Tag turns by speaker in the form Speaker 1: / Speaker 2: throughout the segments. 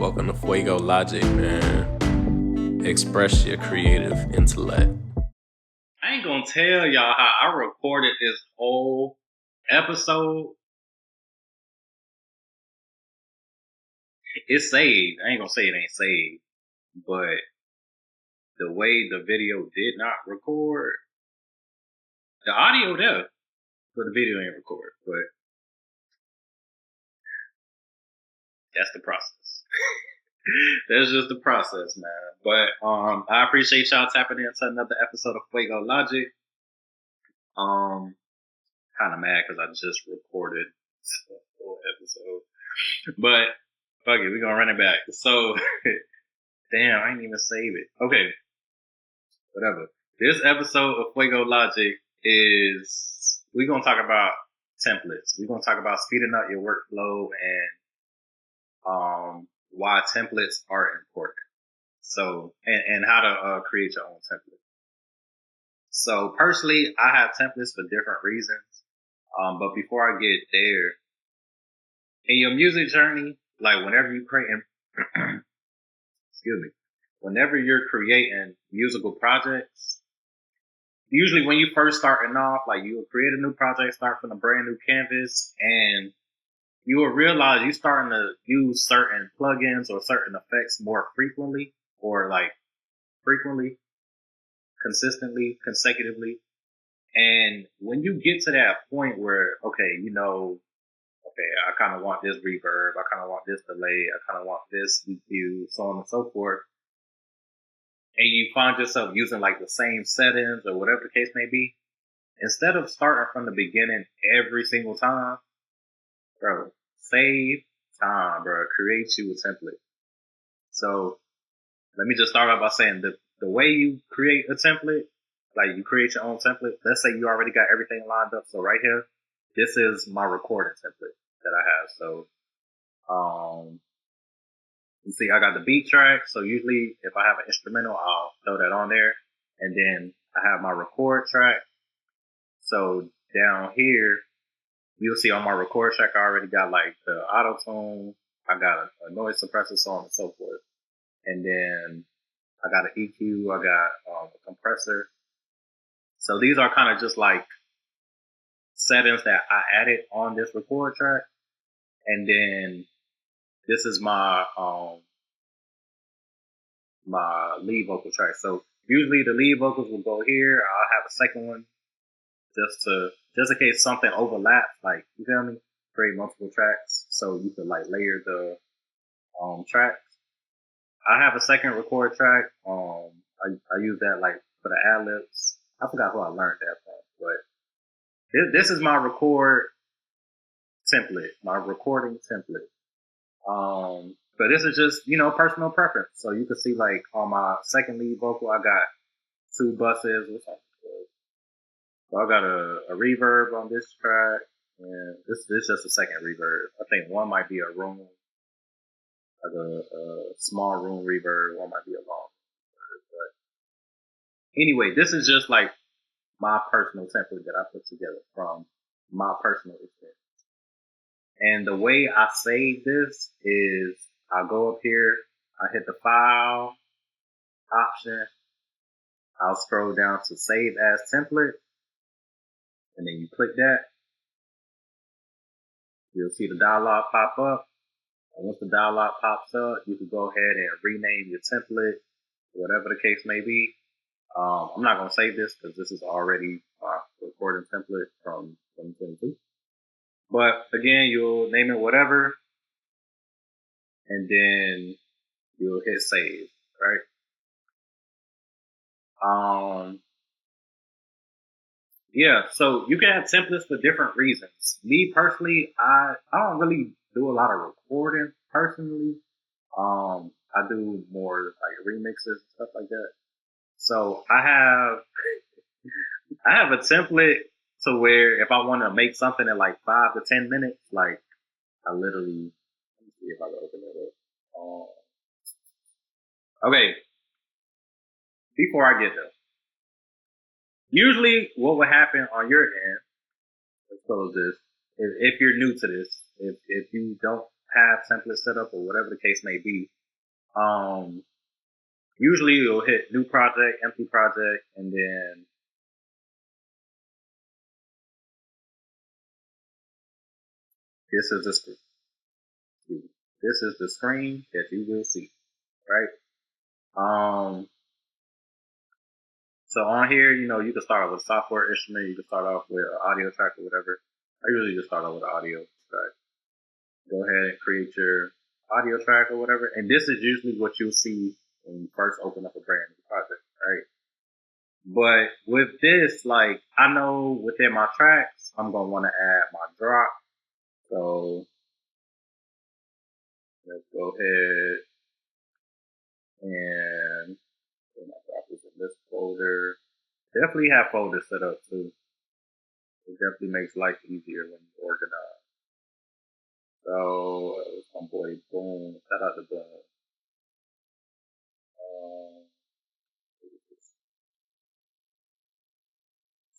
Speaker 1: Welcome to Fwea-Go Logic, man. Express your creative intellect.
Speaker 2: I ain't gonna tell y'all how I recorded this whole episode. It's saved. I ain't gonna say it ain't saved, but the way the video did not record, the audio there, but the video ain't record. But that's the process. That's just the process, man. But I appreciate y'all tapping into another episode of Fwea-Go Logic. Kind of mad because I just recorded a whole episode, but fuck it, we gonna run it back. So, damn, I ain't even save it. Okay, whatever. This episode of Fwea-Go Logic is we gonna talk about templates. We're gonna talk about speeding up your workflow and why templates are important. So and how to create your own template. So personally, I have templates for different reasons. But before I get there, in your music journey, like whenever you creating, excuse me, whenever you're creating musical projects, usually when you first starting off, like you will create a new project, start from a brand new canvas, and you will realize you starting to use certain plugins or certain effects more frequently, or like frequently, consistently, consecutively. And when you get to that point where, okay, I kind of want this reverb, I kind of want this delay, I kind of want this EQ, so on and so forth, and you find yourself using like the same settings or whatever the case may be, instead of starting from the beginning every single time, bro, save time, bro. Create you a template. So let me just start off by saying the way you create a template, like you create your own template. Let's say you already got everything lined up. So right here, this is my recording template that I have. So, you see, I got the beat track. So usually if I have an instrumental, I'll throw that on there. And then I have my record track. So down here, you'll see on my record track, I already got like the auto tune. I got a noise suppressor, so on and so forth. And then I got an EQ. I got a compressor. So these are kind of just like settings that I added on this record track. And then this is my my lead vocal track. So usually the lead vocals will go here. I'll have a second one just in case something overlaps, like, you feel me? Create multiple tracks so you could like layer the tracks. I have a second record track. I use that like for the ad libs. I forgot who I learned that from, but this is my record template, my recording template. But this is just, personal preference. So you can see like on my second lead vocal, I got two buses. So I got a reverb on this track, and this is just a second reverb. I think one might be a room, like a small room reverb. One might be a long reverb. But anyway, this is just like my personal template that I put together from my personal experience. And the way I save this is I go up here, I hit the file option, I'll scroll down to save as template, and then you click that. You'll see the dialog pop up. And once the dialog pops up, you can go ahead and rename your template, whatever the case may be. I'm not going to save this because this is already my recording template from 2022. But again, you'll name it whatever, and then you'll hit save, right? Yeah, so you can have templates for different reasons. Me personally, I don't really do a lot of recording personally. I do more like remixes and stuff like that. So I have a template to where if I want to make something in like 5 to 10 minutes, like I literally, let me see if I can open it up. Okay, before I get there, usually what would happen on your end, let's close this, if you're new to this, if you don't have templates set up or whatever the case may be, usually you'll hit new project, empty project, and then this is the this is the screen that you will see, right? So on here, you know, you can start off with a software instrument, you can start off with an audio track or whatever. I usually just start off with an audio track. Go ahead and create your audio track or whatever. And this is usually what you'll see when you first open up a brand new project, right? But with this, like, I know within my tracks, I'm going to want to add my drop. So let's go ahead and put my drop is in this folder. Definitely have folders set up too. It definitely makes life easier when you organize. So, my boy Boom, shout out to Boom.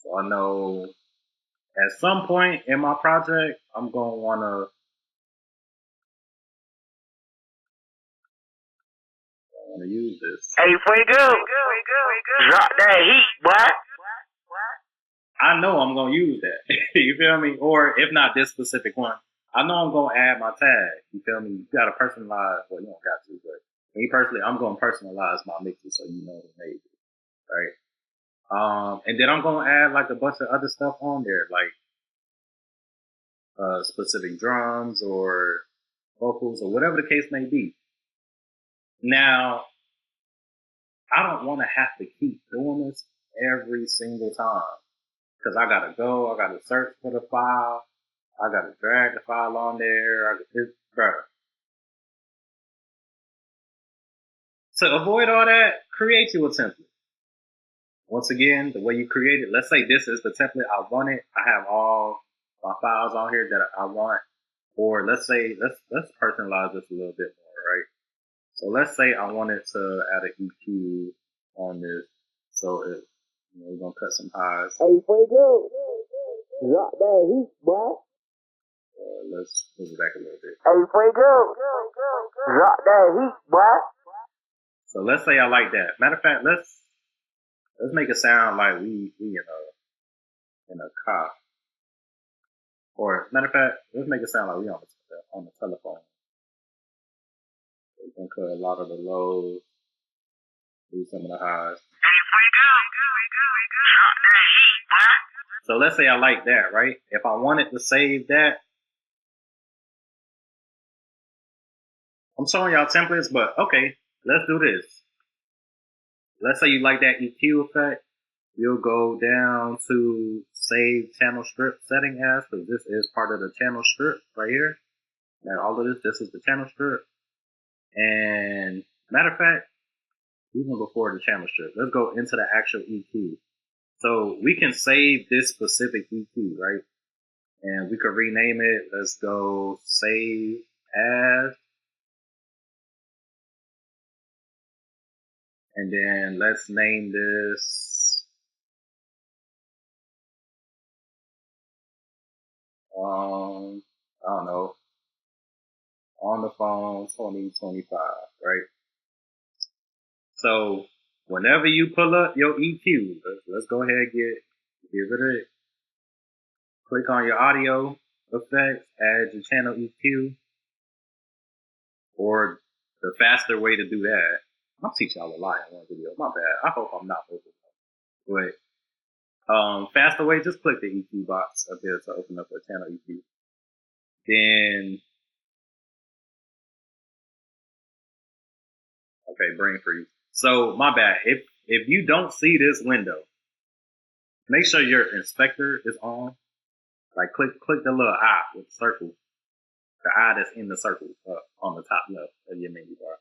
Speaker 2: So I know at some point in my project, I'm gonna wanna use this.
Speaker 3: Hey, Fwea-Go, drop that heat, boy.
Speaker 2: I know I'm gonna use that. You feel me? Or if not this specific one, I know I'm gonna add my tag. You feel me? You gotta personalize. Well, you don't got to, but me personally, I'm gonna personalize my mixes so you know who made it, right? And then I'm gonna add like a bunch of other stuff on there, like specific drums or vocals or whatever the case may be. Now, I don't want to have to keep doing this every single time because I gotta go, I gotta search for the file, I gotta drag the file on there. Bro. To avoid all that, create you a template. Once again, the way you create it, let's say this is the template I wanted. I have all my files on here that I want. Or let's say, let's personalize this a little bit more, right? So let's say I wanted to add an EQ on this. So it, you know, we're gonna cut some highs.
Speaker 3: Hey, Fwea-Go, drop that heat, boy.
Speaker 2: Let's move it back a little bit.
Speaker 3: Hey, Fwea-Go, drop that heat, boy.
Speaker 2: So let's say I like that. Matter of fact, let's make it sound like we in a car. Or matter of fact, let's make it sound like we on the telephone. So we can cut a lot of the lows, do some of the highs.
Speaker 3: Hey, Fwea-Go, drop that heat, boy.
Speaker 2: So let's say I like that, right? If I wanted to save that, I'm showing y'all templates, but okay, let's do this. Let's say you like that EQ effect. You'll go down to save channel strip setting as, because this is part of the channel strip right here. Now all of this is the channel strip. And matter of fact, even before the channel strip, let's go into the actual EQ. So we can save this specific EQ, right? And we could rename it. Let's go save as. And then let's name this, I don't know, on the phone 2025, right? So whenever you pull up your EQ, let's go ahead and get rid of it. Click on your audio effects, add your channel EQ, or the faster way to do that. I'll teach y'all a lot in one video. My bad. I hope I'm not overwhelmed. But faster way, just click the EQ box up there to open up a channel EQ. Then, okay, brain freeze. So my bad. If you don't see this window, make sure your inspector is on. Like click the little eye with the circle, the eye that's in the circle on the top left of your menu bar.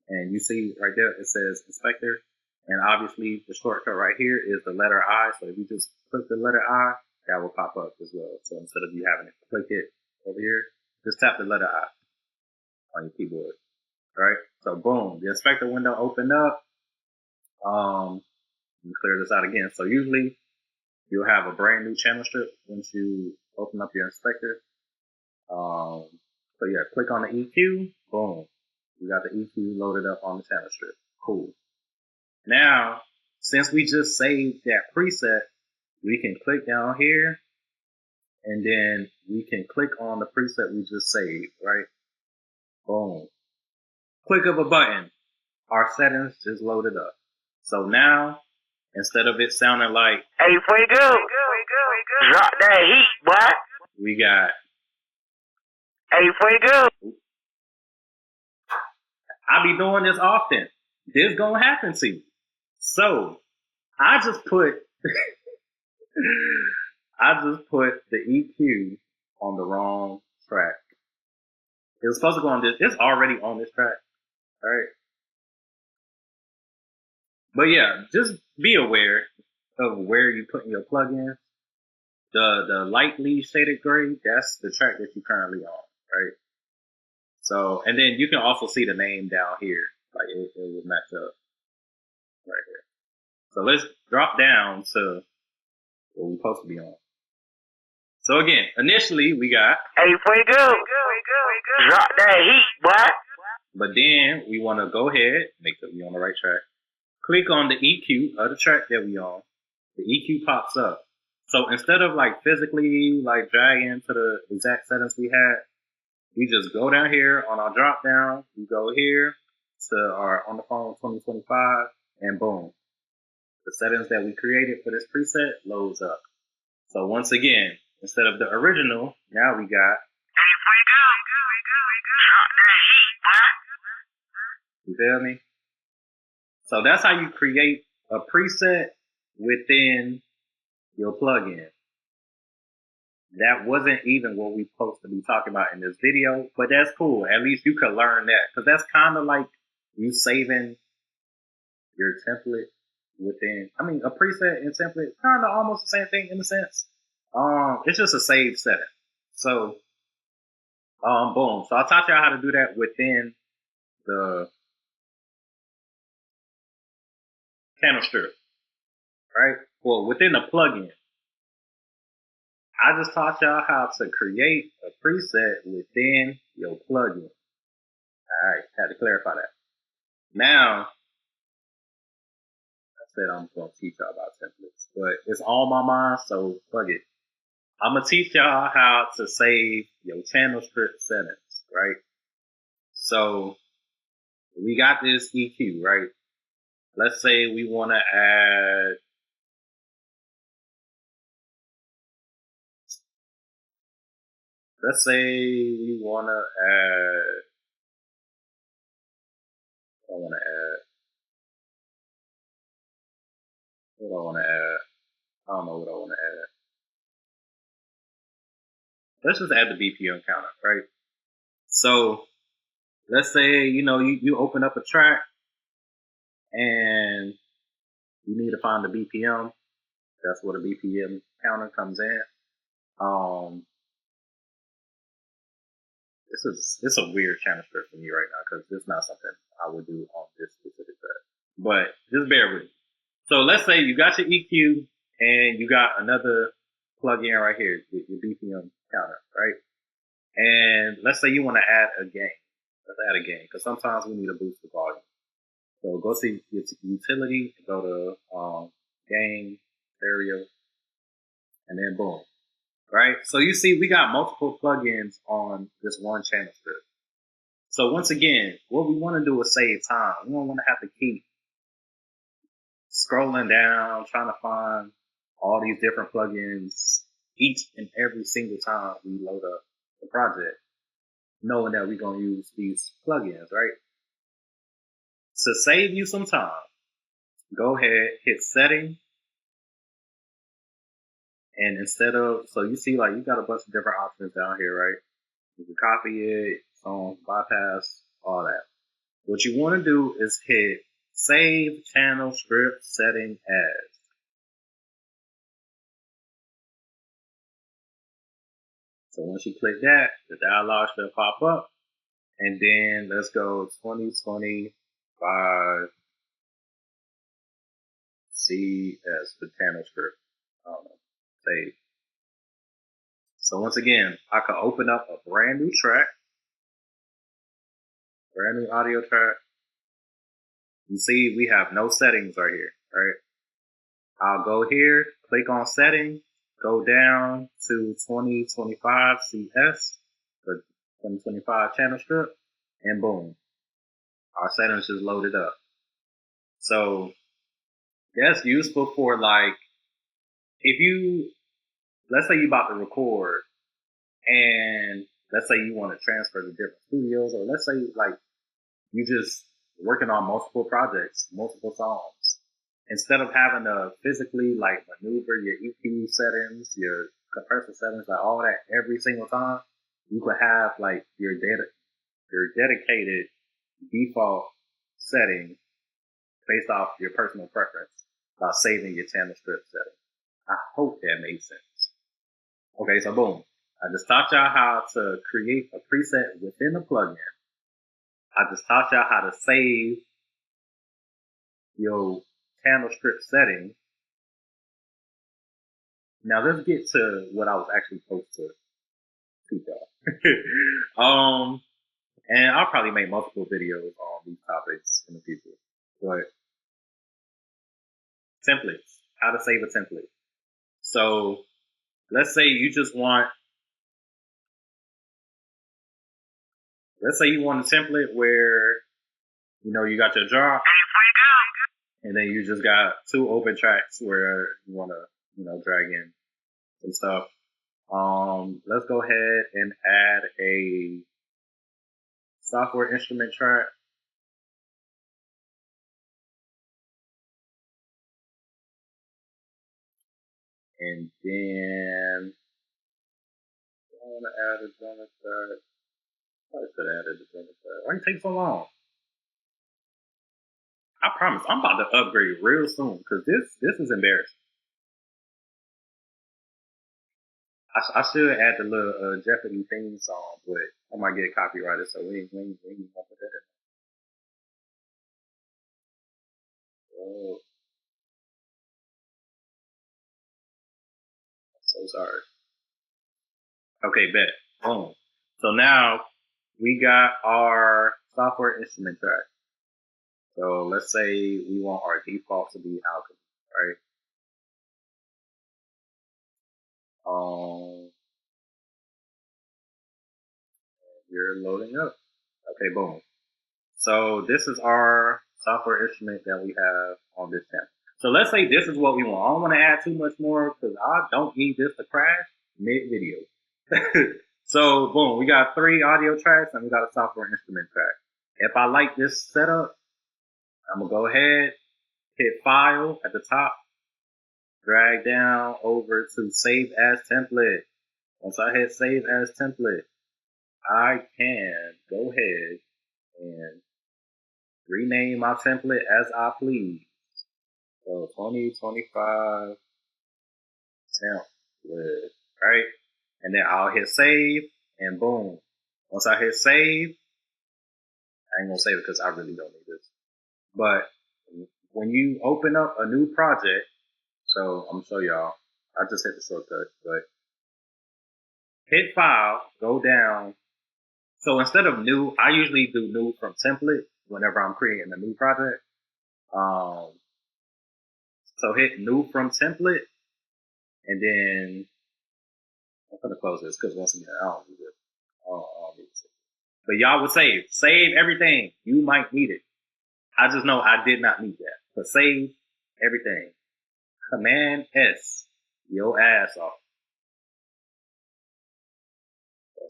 Speaker 2: And you see right there, it says inspector. And obviously the shortcut right here is the letter I. So if you just click the letter I, that will pop up as well. So instead of you having to click it over here, just tap the letter I on your keyboard. Right? So boom, the inspector window opened up. Let me clear this out again. So usually you'll have a brand new channel strip once you open up your inspector. So yeah, click on the EQ, boom. We got the EQ loaded up on the channel strip. Cool. Now, since we just saved that preset, we can click down here and then we can click on the preset we just saved, right? Boom. Click of a button. Our settings just loaded up. So now, instead of it sounding like,
Speaker 3: Hey, Fwea-Go, drop that heat, boy.
Speaker 2: we got,
Speaker 3: Hey, Fwea-Go.
Speaker 2: I be doing this often. This gonna happen to you. So, I just put the EQ on the wrong track. It was supposed to go on this. It's already on this track, right? But yeah, just be aware of where you're putting your plugins. The lightly shaded gray, that's the track that you're currently on, right? So, and then you can also see the name down here, like it will match up right here. So let's drop down to what we're supposed to be on. So again, initially we got,
Speaker 3: Hey, Fwea-Go, drop that heat, boy.
Speaker 2: but then we want to go ahead, make sure we're on the right track. Click on the EQ of the track that we on. The EQ pops up. So instead of like physically like dragging to the exact settings we had, we just go down here on our drop down. We go here to our on the phone 2025, and boom, the settings that we created for this preset loads up. So once again, instead of the original, now we got,
Speaker 3: Hey, Fwea-Go, drop that heat, boy.
Speaker 2: you feel me? So that's how you create a preset within your plugin. That wasn't even what we supposed to be talking about in this video, but that's cool. At least you could learn that, because that's kind of like you saving your template within. I mean, a preset and template kind of almost the same thing in a sense. It's just a save setting. So, boom. So I taught y'all how to do that within the channel strip, right? Well, within the plugin. I just taught y'all how to create a preset within your plugin. Alright, had to clarify that. Now, I said I'm going to teach y'all about templates, but it's on my mind, so fuck it. I'm going to teach y'all how to save your channel script settings, right? So, we got this EQ, right? Let's say we want to add, let's say we want to add, I want to add, what I want to add, I don't know what I want to add. Let's just add the BPM counter, right? So let's say, you open up a track and you need to find the BPM. That's where the BPM counter comes in. It's a weird channel script for me right now because it's not something I would do on this specific track. But just bear with me. So let's say you got your EQ and you got another plug-in right here, your BPM counter, right? And let's say you want to add a gain. Let's add a gain because sometimes we need to boost the volume. So go to your utility, go to gain, stereo, and then boom. Right? So you see we got multiple plugins on this one channel script. So once again, what we want to do is save time. We don't want to have to keep scrolling down, trying to find all these different plugins each and every single time we load up the project, knowing that we're going to use these plugins, right? To save you some time, go ahead, hit setting. And instead of, so you see like you got a bunch of different options down here, right? You can copy it, bypass, all that. What you want to do is hit save channel script setting as. So once you click that, the dialog should pop up. And then let's go 2025 C as the channel script. I don't know. Save. So once again, I could open up a brand new track. brand new audio track. You see, we have no settings right here, right? I'll go here, click on settings, go down to 2025 CS, the 2025 channel strip, and boom, our settings just loaded up. So that's useful for like, if you, let's say you about to record and let's say you want to transfer to different studios, or let's say like you just working on multiple projects, multiple songs. Instead of having to physically like maneuver your EQ settings, your compressor settings, like all that every single time, you could have like your dedicated default setting based off your personal preference by saving your channel strip setting. I hope that made sense. Okay, so boom. I just taught y'all how to create a preset within a plugin. I just taught y'all how to save your channel strip setting. Now let's get to what I was actually supposed to teach y'all. And I'll probably make multiple videos on these topics in the future. But templates, how to save a template. So let's say you just want, let's say you want a template where, you know, you got your drop, and then you just got two open tracks where you want to, you know, drag in some stuff. Let's go ahead and add a software instrument track. And then I want to add a drummer track. I should have added the drummer track. Why you take so long? I promise, I'm about to upgrade real soon because this is embarrassing. I should add the little Jeopardy theme song, but I might get copyrighted, so we ain't gonna put that in. Oh, I'm so sorry. Okay, bet. Boom. So now we got our software instrument track. So let's say we want our default to be alchemy, right? You're loading up. Okay, boom. So this is our software instrument that we have on this channel. So let's say this is what we want. I don't want to add too much more because I don't need this to crash mid-video. So boom, we got 3 audio tracks and we got a software instrument track. If I like this setup, I'm going to go ahead, hit File at the top, drag down over to Save as Template. Once I hit Save as Template, I can go ahead and rename my template as I please. So 2025 template, right? And then I'll hit save and boom. Once I hit save, I ain't gonna save it because I really don't need this. But when you open up a new project, so I'm gonna show y'all, I just hit the shortcut, but hit file, go down. So instead of new, I usually do new from template whenever I'm creating a new project. So hit new from template, and then I'm gonna close this because once again, I don't need this. I don't need this. But y'all would save everything. You might need it. I just know I did not need that. But save everything. Command S, your ass off.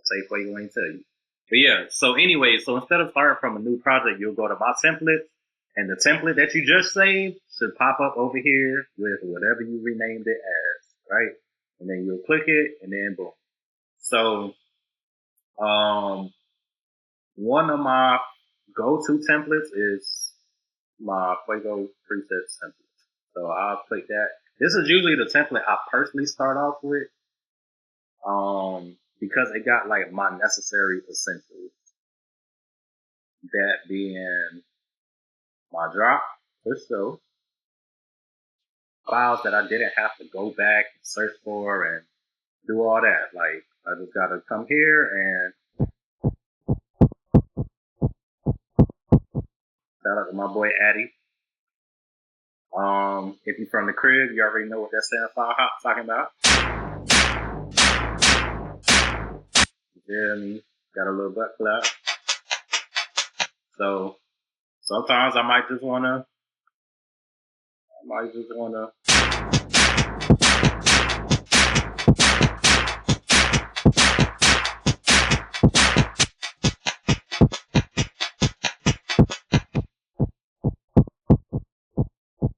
Speaker 2: Safe way you ain't tell you. But yeah, so anyway, so instead of starting from a new project, you'll go to my template, and the template that you just saved should pop up over here with whatever you renamed it as, right? And then you'll click it, and then boom. So, one of my go-to templates is my Fwea-Go presets template. So I'll click that. This is usually the template I personally start off with, because it got like my necessary essentials. That being my drop for sure, files that I didn't have to go back and search for and do all that. Like I just gotta come here and Shout out to my boy Addy. If you're from the crib, you already know what that Santa Fire Hot's talking about. You feel me? Got a little butt clap. So sometimes I might just wanna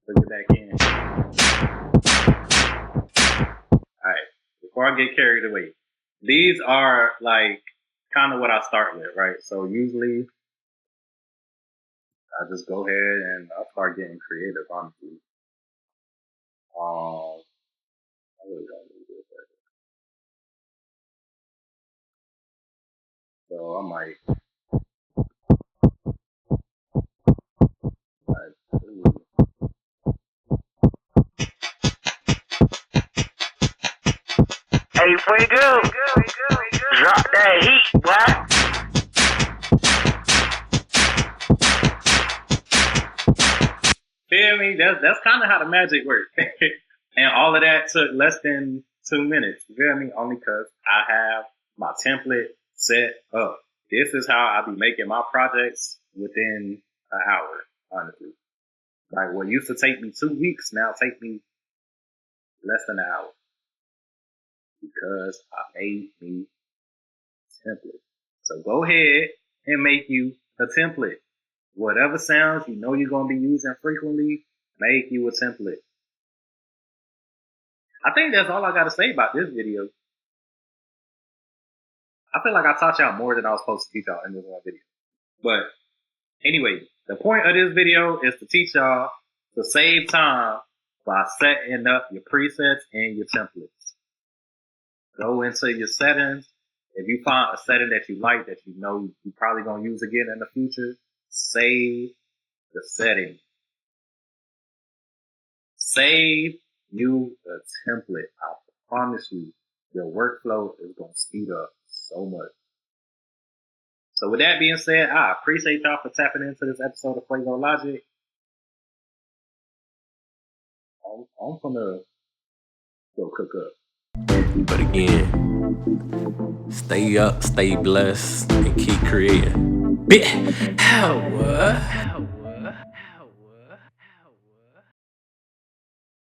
Speaker 2: bring it back in. Alright, before I get carried away, these are like kind of what I start with, right? So usually I just go ahead and I'll start getting creative, honestly. I really don't need this right here. So I might
Speaker 3: Hey, Fwea-Go, drop that heat, boy.
Speaker 2: feel me? That's kind of how the magic works. And all of that took less than 2 minutes. You feel me? Only because I have my template set up. This is how I be making my projects within an hour, honestly. Like what used to take me 2 weeks now take me less than an hour. Because I made me a template. So go ahead and make you a template. Whatever sounds you know you're going to be using frequently, make you a template. I think that's all I got to say about this video. I feel like I taught y'all more than I was supposed to teach y'all in this one video. But anyway, the point of this video is to teach y'all to save time by setting up your presets and your templates. Go into your settings. If you find a setting that you like, that you know you're probably going to use again in the future, save the setting. Save you a template. I promise you, your workflow is going to speed up so much. So with that being said, I appreciate y'all for tapping into this episode of Fwea-Go Logic. I'm gonna go cook up.
Speaker 1: But again, stay up, stay blessed, and keep creating. How what?